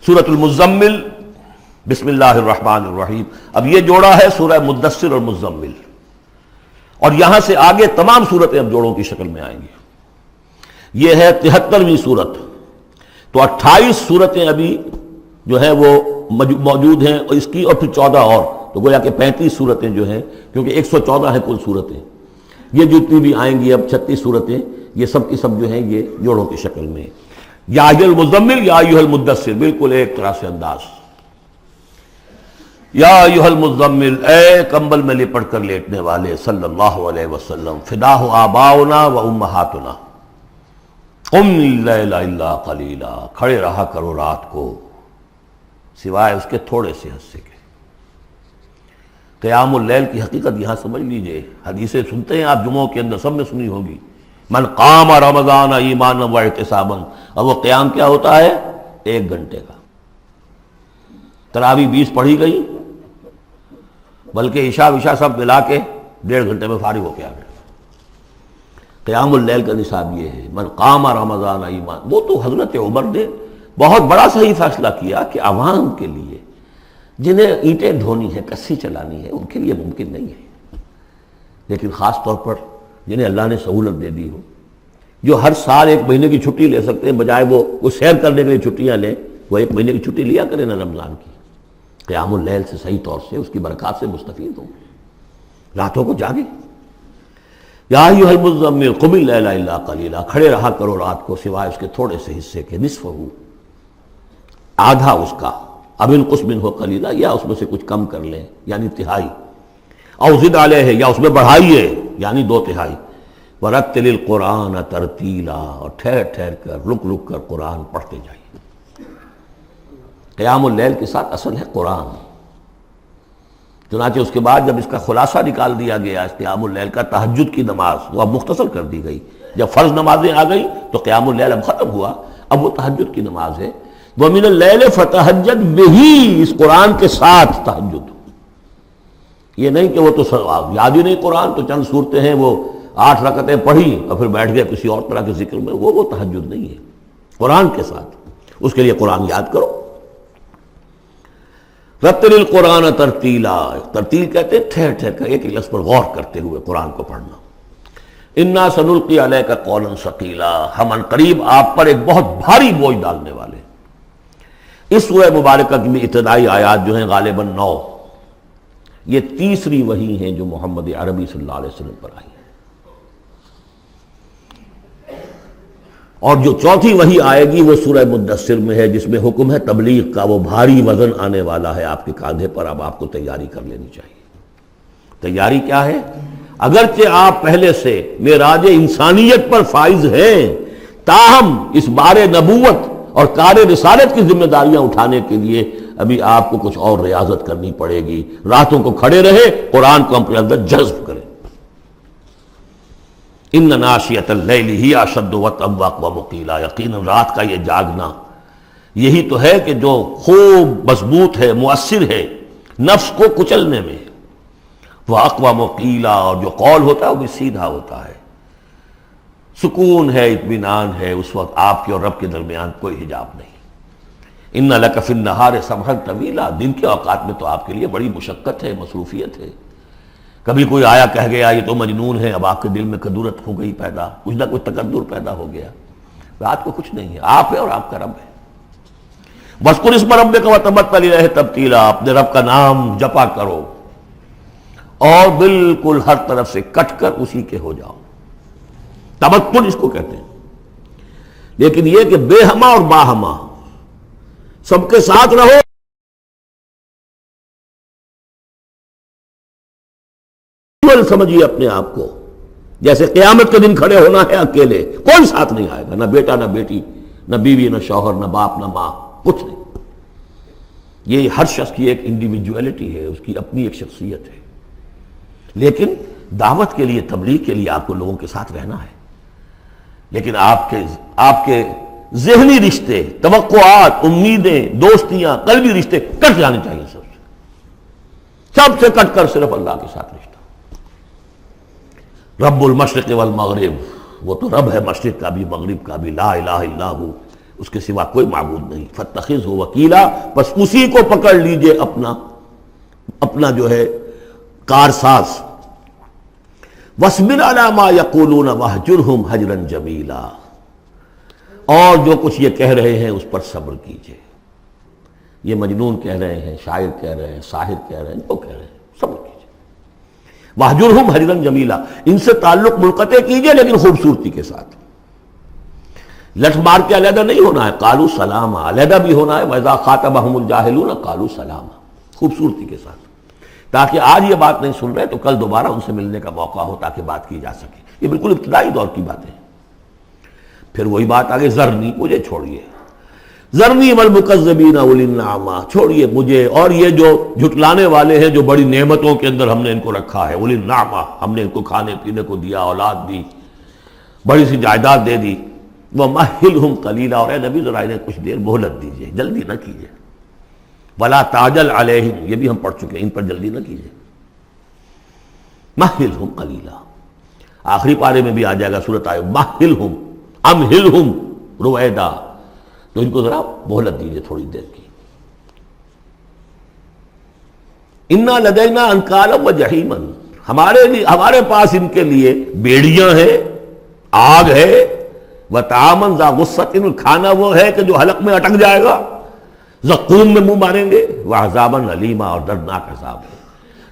سورۃ المزمل، بسم اللہ الرحمن الرحیم۔ اب یہ جوڑا ہے سورہ مدثر اور مزمل، اور یہاں سے آگے تمام صورتیں اب جوڑوں کی شکل میں آئیں گی۔ یہ ہے 73ویں صورت، تو 28 صورتیں ابھی جو ہیں وہ موجود ہیں، اور اس کی اور پھر 14 اور، تو گویا کہ 35 صورتیں جو ہیں، کیونکہ 114 ہیں کل صورتیں، یہ جتنی بھی آئیں گی اب 36 صورتیں، یہ سب کی سب جو ہیں یہ جوڑوں کی شکل میں۔ یا ایھا المزمل یا ایھا المدثر، بالکل ایک طرح سے انداز۔ یا ایھا المزمل، اے کمبل میں لپٹ کر لیٹنے والے، صلی اللہ علیہ وسلم، فداہ آباؤنا و امہاتنا، قم اللیل الا قلیلا، کھڑے رہا کرو رات کو سوائے اس کے تھوڑے سے حصے کے۔ قیام اللیل کی حقیقت یہاں سمجھ لیجئے، حدیثیں سنتے ہیں آپ جمعوں کے اندر، سب نے سنی ہوگی، من قام رمضان ایمانا و احتسابا، اور وہ قیام کیا ہوتا ہے؟ 1 گھنٹے کا۔ تراویح 20 پڑھی گئی، بلکہ عشاء وشاء سب ملا کے 1.5 گھنٹے میں فارغ ہو کے آ گئے۔ قیام اللیل کا نصاب یہ ہے، من قام رمضان ایمان۔ وہ تو حضرت عمر نے بہت بڑا صحیح فیصلہ کیا کہ عوام کے لیے جنہیں اینٹیں ڈھونی ہے، کسی چلانی ہے، ان کے لیے ممکن نہیں ہے، لیکن خاص طور پر جنہیں اللہ نے سہولت دے دی ہو، جو ہر سال 1 مہینے کی چھٹی لے سکتے ہیں، بجائے وہ سیر کرنے کے لیے چھٹیاں لیں، وہ 1 مہینے کی چھٹی لیا کریں نا رمضان کی۔ قیام اللیل سے صحیح طور سے اس کی برکات سے مستفید ہوں، راتوں کو جاگیں۔ یا ایھا المزمل قم اللیل الا قلیلا، کھڑے رہا کرو رات کو سوائے اس کے تھوڑے سے حصے کے، نصفہ، آدھا اس کا، اب انقص منہ قلیلا، یا اس میں سے کچھ کم کر لیں یعنی تہائی، او زد علیہ، یا اس میں بڑھائیے یعنی 2/3، ورتل القرآن ترتیلا، اور ٹھہر ٹھہر کر رک رک کر قرآن پڑھتے جائیے۔ قیام اللیل کے ساتھ اصل ہے قرآن، چنانچہ اس کے بعد جب اس کا خلاصہ نکال دیا گیا اس قیام اللیل کا، تہجد کی نماز وہ اب مختصر کر دی گئی، جب فرض نمازیں آ گئی تو قیام اللیل اب ختم ہوا، اب وہ تہجد کی نماز ہے۔ وَمِنَ اللَّيْلِ فَتَہجد بِهِ، اس قرآن کے ساتھ تہجد، یہ نہیں کہ وہ تو یاد ہی نہیں قرآن، تو چند صورتیں ہیں وہ 8 رکعتیں پڑھی اور پھر بیٹھ گئے کسی اور طرح کے ذکر میں، وہ تہجد نہیں ہے، قرآن کے ساتھ، اس کے لیے قرآن یاد کرو۔ رتل القرآن ترتیلا، ترتیل کہتے ہیں ٹھہر ٹھہر کر ایک لفظ پر غور کرتے ہوئے قرآن کو پڑھنا۔ انا سنلقی علیک قولا ثقیلا، ہم عنقریب آپ پر ایک بہت بھاری بوجھ ڈالنے والے۔ اس سورہ مبارکہ کی ابتدائی آیات جو ہیں غالباً 9، یہ تیسری وحی ہیں جو محمد عربی صلی اللہ علیہ وسلم پر آئی ہے، اور جو چوتھی وحی آئے گی وہ سورہ مدثر میں ہے، جس میں حکم ہے تبلیغ کا، وہ بھاری وزن آنے والا ہے آپ کے کاندھے پر، اب آپ کو تیاری کر لینی چاہیے۔ تیاری کیا ہے؟ اگرچہ آپ پہلے سے معراج انسانیت پر فائز ہیں، تاہم اس بار نبوت اور کار رسالت کی ذمہ داریاں اٹھانے کے لیے ابھی آپ کو کچھ اور ریاضت کرنی پڑے گی۔ راتوں کو کھڑے رہے، قرآن کو اپنے اندر جذب کریں۔ ان ناشیۃ اللیل ہی اشد وطئا واقوم قیلا، یقیناً رات کا یہ جاگنا یہی تو ہے کہ جو خوب مضبوط ہے، مؤثر ہے نفس کو کچلنے میں، وہ اقوام قیلا، اور جو قول ہوتا ہے وہ بھی سیدھا ہوتا ہے، سکون ہے، اطمینان ہے، اس وقت آپ کے اور رب کے درمیان کوئی حجاب نہیں۔ ان لک فی النہار سبحا طویلا، دن کے اوقات میں تو آپ کے لیے بڑی مشقت ہے، مصروفیت ہے۔ کبھی کوئی آیا کہہ گیا یہ تو مجنون ہے، اب آپ کے دل میں کدورت ہو گئی پیدا، کچھ نہ کچھ تکدر پیدا ہو گیا۔ رات کو کچھ نہیں ہے، آپ ہے اور آپ کا رب ہے۔ وَاذْكُرِ اسْمَ رَبِّكَ وَتَبَتَّلْ إِلَيْهِ تَبْتِيلًا، اپنے رب کا نام جپا کرو اور بالکل ہر طرف سے کٹ کر اسی کے ہو جاؤ۔ تبتل اس کو کہتے ہیں، لیکن یہ کہ بے ہما اور باہما سب کے ساتھ رہو، سمجھیے اپنے آپ کو جیسے قیامت کے دن کھڑے ہونا ہے اکیلے، کوئی ساتھ نہیں آئے گا، نہ بیٹا نہ بیٹی، نہ بیوی نہ شوہر، نہ باپ نہ ماں، کچھ نہیں۔ یہ ہر شخص کی ایک انڈیویجویلٹی ہے، اس کی اپنی ایک شخصیت ہے، لیکن دعوت کے لیے، تبلیغ کے لیے آپ کو لوگوں کے ساتھ رہنا ہے، لیکن آپ کے ذہنی رشتے، توقعات، امیدیں، دوستیاں، قلبی رشتے کٹ جانے چاہیے، سب سے کٹ کر صرف اللہ کے ساتھ رشتہ۔ رب المشرق والمغرب، وہ تو رب ہے مشرق کا بھی مغرب کا بھی، لا الہ الا ہو، اس کے سوا کوئی معبود نہیں. فاتخذہ وکیلا، بس اسی کو پکڑ لیجئے اپنا جو ہے کارساز. واصبر علی ما یقولون واہجرہم حجرا جمیلا، اور جو کچھ یہ کہہ رہے ہیں اس پر صبر کیجئے. یہ مجنون کہہ رہے ہیں، شاعر کہہ رہے ہیں، ساحر کہہ رہے ہیں، جو کہہ رہے ہیں صبر کیجئے. واہجرہم حجرا جمیلا، ان سے تعلق منقطع کیجئے لیکن خوبصورتی کے ساتھ. لٹ مار کے علیحدہ نہیں ہونا ہے، قالوا سلاما، علیحدہ بھی ہونا ہے. وَإِذَا خَاطَبَهُمُ الْجَاهِلُونَ قَالُوا سَلَامًا، خوبصورتی کے ساتھ، تاکہ آج یہ بات نہیں سن رہے تو کل دوبارہ ان سے ملنے کا موقع ہو تاکہ بات کی جا سکے. یہ بالکل ابتدائی دور کی باتیں ہیں. پھر وہی بات آگے، ذرنی، مجھے چھوڑیے، ذرنی والمکذبین اولی النعمہ، چھوڑیے مجھے اور یہ جو جھٹلانے والے ہیں جو بڑی نعمتوں کے اندر ہم نے ان کو رکھا ہے. اولی النعمہ، ہم نے ان کو کھانے پینے کو دیا، اولاد دی، بڑی سی جائیداد دے دی. وَمَهِّلْهُمْ قَلِيلًا، اور اے نبی ذرا انہیں کچھ دیر مہلت دیجیے، جلدی نہ کیجیے. وَلَا تَعْجَلْ عَلَيْهِمْ، یہ بھی ہم پڑھ چکے ہیں، ان پر جلدی نہ کیجیے. مَهِّلْهُمْ قَلِيلًا، آخری پارے میں بھی آ جائے گا سورۃ آئے مَهِّلْهُمْ أَمْهِلْهُمْ رُوَیدًا، تو ان کو ذرا مہلت دیجیے تھوڑی دیر کی. اِنَّا لَدَيْنَا أَنْكَالًا وَجَحِيمًا، ہمارے پاس ان کے لیے بیڑیاں ہیں، آگ ہے. وَطَعَامًا ذَا غُصَّةٍ، کھانا وہ ہے کہ جو حلق میں اٹک جائے گا، زقوم میں منہ ماریں گے. وَعَذَابًا أَلِيمًا، اور دردناک عذاب ہے.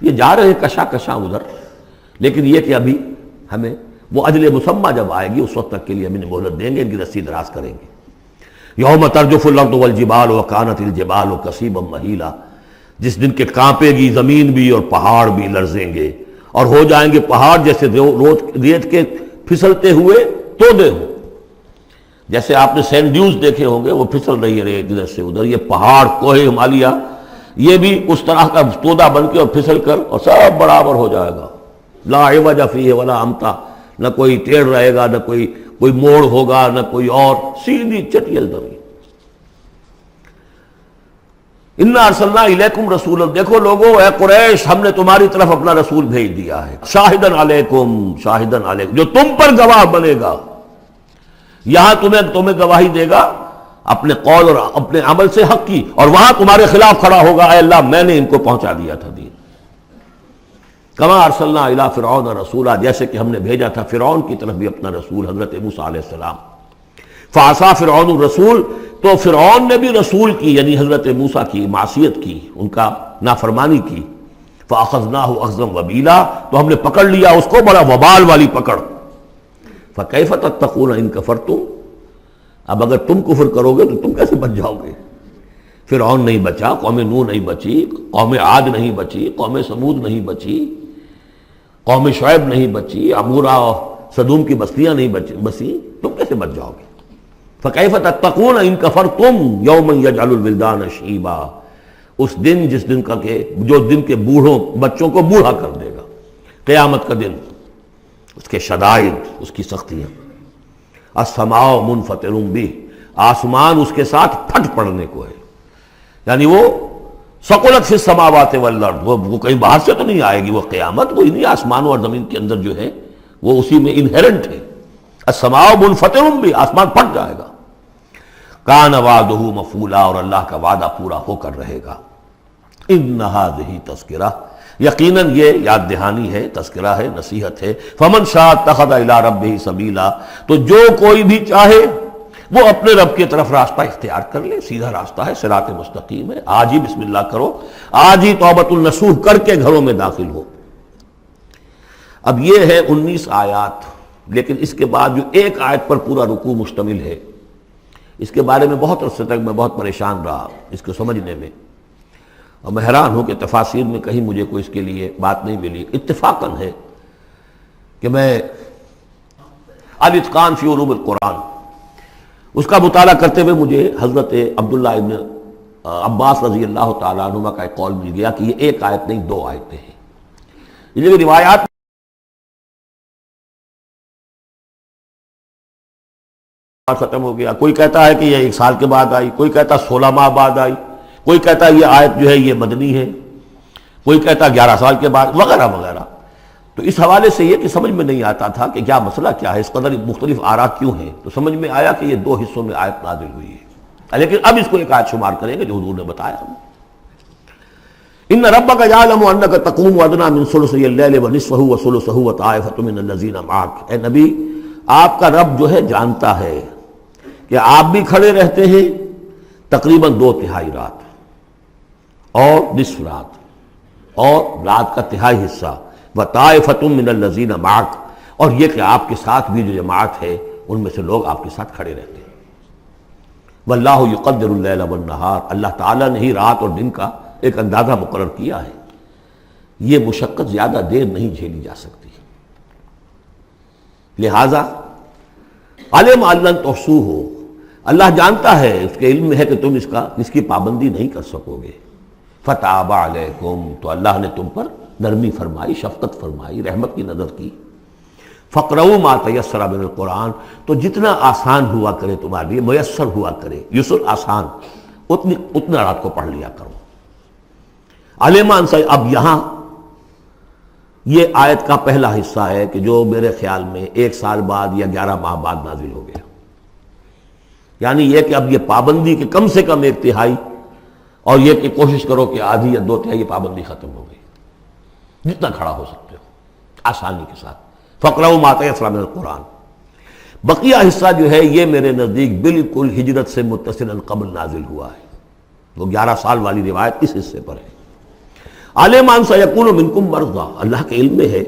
یہ جا رہے ہیں کشا کشا ادھر، لیکن یہ کہ ابھی ہمیں وہ اجل مسمى جب آئے گی اس وقت تک کے لیے ہم انہیں مہلت دیں گے، ان کی رسی دراز کریں گے. یوم ترجف الارض والجبال وکانت الجبال کثیبا مہیلا، جس دن کے کانپے گی زمین بھی اور پہاڑ بھی لرزیں گے، اور ہو جائیں گے پہاڑ جیسے ریت کے پھسلتے ہوئے تودے ہوں. جیسے آپ نے سینڈ ڈیوز دیکھے ہوں گے، وہ پھسل رہی ہے ادھر سے ادھر. یہ پہاڑ کوہ ہمالیہ یہ بھی اس طرح کا تودا بن کے اور پھسل کر اور سب برابر ہو جائے گا. لا عوج فیہ ولا امتا، نہ کوئی ٹیڑھ رہے گا، نہ کوئی موڑ ہوگا، نہ کوئی اور، سیدھی چٹیل زمین. انا ارسلنا الیکم رسولا، دیکھو لوگوں، اے قریش، ہم نے تمہاری طرف اپنا رسول بھیج دیا ہے. شاہدن علیکم، شاہدن علیکم، جو تم پر گواہ بنے گا. یہاں تمہیں گواہی دے گا اپنے قول اور اپنے عمل سے حق کی، اور وہاں تمہارے خلاف کھڑا ہوگا، اے اللہ میں نے ان کو پہنچا دیا تھا دین. کما ارسلنا الی فرعون رسولا، جیسے کہ ہم نے بھیجا تھا فرعون کی طرف بھی اپنا رسول حضرت موسیٰ علیہ السلام. فعصا فرعون الرسول، تو فرعون نے بھی رسول کی یعنی حضرت موسیٰ کی معصیت کی، ان کا نافرمانی کی. فاخذناہ اخذا وبیلا، تو ہم نے پکڑ لیا اس کو بڑا وبال والی پکڑ. فکیف تتقون ان کفرتم، اب اگر تم کفر کرو گے تو تم کیسے بچ جاؤ گے. فرعون نہیں بچا، قوم نوح نہیں بچی، قوم عاد نہیں بچی، قوم سمود نہیں بچی، قوم شعیب نہیں بچی، عمورہ اور صدوم کی بستیاں نہیں بسی، تم کیسے بچ جاؤ گے. فکیف تتقون ان کفرتم یوما یجعل الولدان شیبا، اس دن جس دن کا کہ جو دن کے بوڑھوں بچوں کو بوڑھا کر دے گا، قیامت کا دن، اس کے شدائد، اس کی سختیاں. السماء منفطر بہ، آسمان اس کے ساتھ پھٹ پڑنے کو ہے، یعنی وہ ثقلت فی السماوات والارض، وہ کہیں باہر سے تو نہیں آئے گی، وہ قیامت وہ انہی آسمانوں اور زمین کے اندر جو ہے وہ اسی میں انہیرنٹ ہے. السماء منفطر بہ، آسمان پھٹ جائے گا. کان وعدہ مفعولا، اور اللہ کا وعدہ پورا ہو کر رہے گا. ان ھذہ تذکرہ، یقیناً یہ یاد دہانی ہے، تذکرہ ہے، نصیحت ہے. فمن شاء اتخذ الی ربہ سبیلا، تو جو کوئی بھی چاہے وہ اپنے رب کی طرف راستہ اختیار کر لے، سیدھا راستہ ہے، صراط مستقیم ہے. آج ہی بسم اللہ کرو، آج ہی توبۃ النصوح کر کے گھروں میں داخل ہو. اب یہ ہے 19 آیات، لیکن اس کے بعد جو ایک آیت پر پورا رکوع مشتمل ہے، اس کے بارے میں بہت عرصے تک میں بہت پریشان رہا اس کو سمجھنے میں، اور میں حیران ہوں کہ تفاسیر میں کہیں مجھے کوئی اس کے لیے بات نہیں ملی. اتفاقاً ہے کہ میں الاتقان فی علوم القرآن اس کا مطالعہ کرتے ہوئے مجھے حضرت عبداللہ ابن عباس رضی اللہ تعالیٰ عنہما کا ایک قول مل گیا کہ یہ ایک آیت نہیں 2 آیتیں ہیں. یہ روایات ختم ہو گیا، کوئی کہتا ہے کہ یہ 1 سال کے بعد آئی، کوئی کہتا 16 ماہ بعد آئی، کوئی کہتا یہ آیت جو ہے یہ مدنی ہے، کوئی کہتا 11 سال کے بعد، وغیرہ وغیرہ. تو اس حوالے سے یہ کہ سمجھ میں نہیں آتا تھا کہ کیا مسئلہ کیا ہے، اس قدر مختلف آراء کیوں ہیں. تو سمجھ میں آیا کہ یہ 2 حصوں میں آیت نازل ہوئی ہے. لیکن اب اس کو ایک آیت شمار کریں گے جو حضور نے بتایا ہمیں. ان ربک یعلم انک تقوم ادنی من ثلثی اللیل ونصفہ وثلثہ وطائفۃ من الذین معک. اے نبی، آپ کا رب جو ہے جانتا ہے کہ آپ بھی کھڑے رہتے ہیں تقریباً 2/3 رات اور نصف رات اور رات کا تہائی حصہ، وطائفۃ من الذین معک، اور یہ کہ آپ کے ساتھ بھی جو جماعت ہے ان میں سے لوگ آپ کے ساتھ کھڑے رہتے ہیں. واللہ یقدر اللیل والنہار، اللہ تعالیٰ نے ہی رات اور دن کا ایک اندازہ مقرر کیا ہے. یہ مشقت زیادہ دیر نہیں جھیلی جا سکتی. لہذا علم ان لن تحصوہ، اللہ جانتا ہے، اس کے علم میں ہے کہ تم اس کی پابندی نہیں کر سکو گے. فتاب علیکم، تو اللہ نے تم پر نرمی فرمائی، شفقت فرمائی، رحمت کی نظر کی. فقرؤوا ما تیسر من القرآن، تو جتنا آسان ہوا کرے تمہارے لیے، میسر ہوا کرے، یسر آسان، اتنا رات کو پڑھ لیا کرو. علمان سے اب یہاں یہ آیت کا پہلا حصہ ہے کہ جو میرے خیال میں 1 سال بعد یا 11 ماہ بعد نازل ہو گیا. یعنی یہ کہ اب یہ پابندی کے کم سے کم 1/3، اور یہ کہ کوشش کرو کہ آدھی یا 2/3 پابندی ختم ہو گئی، جتنا کھڑا ہو سکتے ہو آسانی کے ساتھ. فقرؤوا ما تیسر من القرآن. بقیہ حصہ جو ہے یہ میرے نزدیک بالکل ہجرت سے متصل قبل نازل ہوا ہے. وہ 11 سال والی روایت اس حصے پر ہے. عالم ان سیکون منکم مرضی، اللہ کے علم میں ہے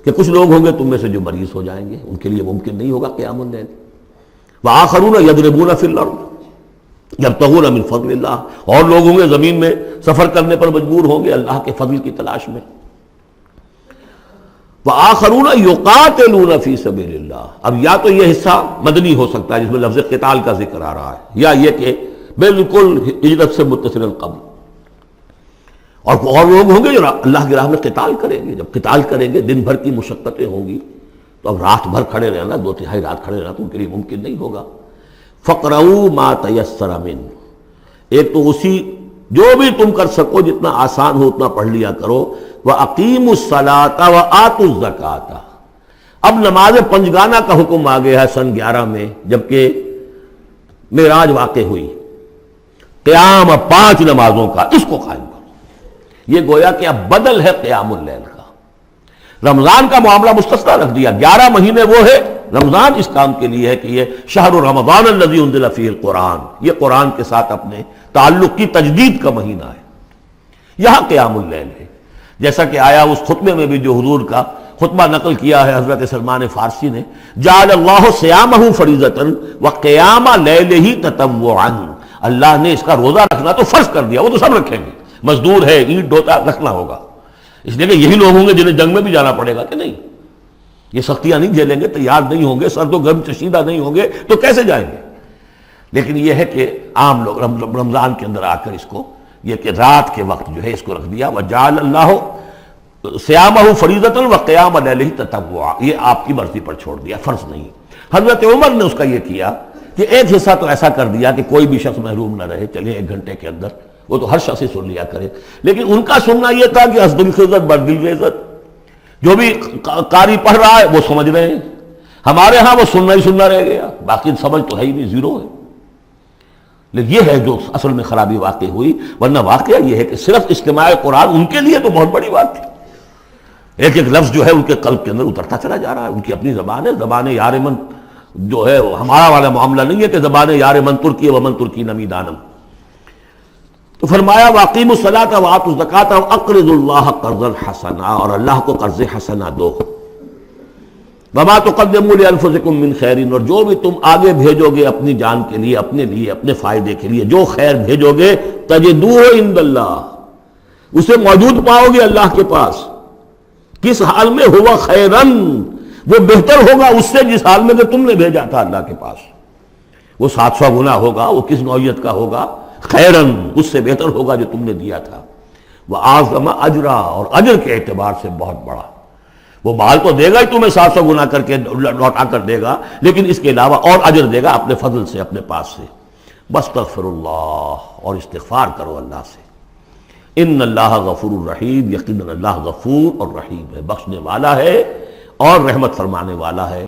کہ کچھ لوگ ہوں گے تم میں سے جو مریض ہو جائیں گے، ان کے لیے ممکن نہیں ہوگا قیام اللیل. وآخرون یضربون فی الارض یبتغون من فضل اللہ، اور لوگ ہوں گے زمین میں سفر کرنے پر مجبور ہوں گے اللہ کے فضل کی تلاش میں. وآخرون یقاتلون فی سبیل اللہ، اب یا تو یہ حصہ مدنی ہو سکتا ہے جس میں لفظ قتال کا ذکر آ رہا ہے، یا یہ کہ بالکل ہجرت سے متصل قبل. اور لوگ ہوں گے جو اللہ کی راہ میں قتال کریں گے. جب قتال کریں گے دن بھر کی مشقتیں ہوں گی، تو اب رات بھر کھڑے رہنا، 2/3 رات کھڑے رہنا تو ان کے لیے ممکن نہیں ہوگا. فقرؤوا ما تیسر من، ایک تو اسی جو بھی تم کر سکو جتنا آسان ہو اتنا پڑھ لیا کرو. وَأَقِيمُوا الصَّلَاةَ وَآتُوا الزَّكَاةَ. اب نماز پنجگانہ کا حکم آ گیا ہے سن 11 میں، جبکہ معراج واقع ہوئی. قیام 5 نمازوں کا، اس کو قائم کرو. یہ گویا کہ اب بدل ہے قیام اللیل کا. رمضان کا معاملہ مستثنیٰ رکھ دیا. 11 مہینے وہ ہے، رمضان اس کام کے لیے ہے کہ یہ شہر رمضان الذی انزل فیہ القرآن، یہ قرآن کے ساتھ اپنے تعلق کی تجدید کا مہینہ ہے. یہاں قیام اللیل ہے، جیسا کہ آیا اس خطبے میں بھی جو حضور کا خطبہ نقل کیا ہے حضرت سلمان فارسی نے، جعل اللہ صیامہ فریضۃ وقیام لیلہ تطوعا. اللہ نے اس کا روزہ رکھنا تو فرض کر دیا، وہ تو سب رکھیں گے، مزدور ہے، اینٹ ڈھوتا رکھنا ہوگا. اس لیے کہ یہی لوگ ہوں گے جنہیں جنگ میں بھی جانا پڑے گا کہ نہیں. یہ سختیاں نہیں جھیلیں گے، تیار نہیں ہوں گے، سرد و گرم چشیدہ نہیں ہوں گے تو کیسے جائیں گے. لیکن یہ ہے کہ عام لوگ رمضان کے اندر آ کر اس کو یہ کہ رات کے وقت جو ہے اس کو رکھ دیا. وجعل اللہ صیامہ فریضۃ وقیام لیلہ تطوعا، یہ آپ کی مرضی پر چھوڑ دیا، فرض نہیں. حضرت عمر نے اس کا یہ کیا کہ ایک حصہ تو ایسا کر دیا کہ کوئی بھی شخص محروم نہ رہے، چلے 1 گھنٹے کے اندر وہ تو ہر شخص ہی سن لیا کرے. لیکن ان کا سننا یہ تھا کہ حسب الخزت بر دل عزت، جو بھی قاری پڑھ رہا ہے وہ سمجھ رہے ہیں. ہمارے ہاں وہ سننا ہی سننا رہ گیا، باقی سمجھ تو ہے ہی نہیں، زیرو ہے. لیکن یہ ہے جو اصل میں خرابی واقع ہوئی. ورنہ واقعہ یہ ہے کہ صرف اجتماع قرآن ان کے لیے تو بہت بڑی بات تھی. ایک ایک لفظ جو ہے ان کے قلب کے اندر اترتا چلا جا رہا ہے. ان کی اپنی زبان ہے، زبان یار من جو ہے ہمارا والا معاملہ نہیں ہے کہ زبان یار من ترکی ومن ترکی نمی دانم. تو فرمایا واقیموا الصلاۃ وآتوا الزکاۃ واقرضوا اللہ قرضا حسنا، اور اللہ کو قرض حسنا دو. وما تقدموا لانفسکم من خیر، اور جو بھی تم آگے بھیجو گے اپنی جان کے لیے، اپنے لیے، اپنے فائدے کے لیے جو خیر بھیجو گے، تجدوہ عند اللہ، اسے موجود پاؤ گے اللہ کے پاس. کس حال میں؟ ہوا خیرن، وہ بہتر ہوگا اس سے جس حال میں کہ تم نے بھیجا تھا اللہ کے پاس. وہ 700 گنا ہوگا، وہ کس نوعیت کا ہوگا؟ خیرن، اس سے بہتر ہوگا جو تم نے دیا تھا. وَأَعْظَمَ أَجْرًا، اور اجر کے اعتبار سے بہت بڑا. وہ مال تو دے گا ہی تمہیں 700 گنا کر کے لوٹا کر دے گا، لیکن اس کے علاوہ اور اجر دے گا اپنے فضل سے، اپنے پاس سے. بستغفر اللہ، اور استغفار کرو اللہ سے. ان اللہ غفور الرحیم، یقیناً اللہ غفور اور رحیم ہے، بخشنے والا ہے اور رحمت فرمانے والا ہے.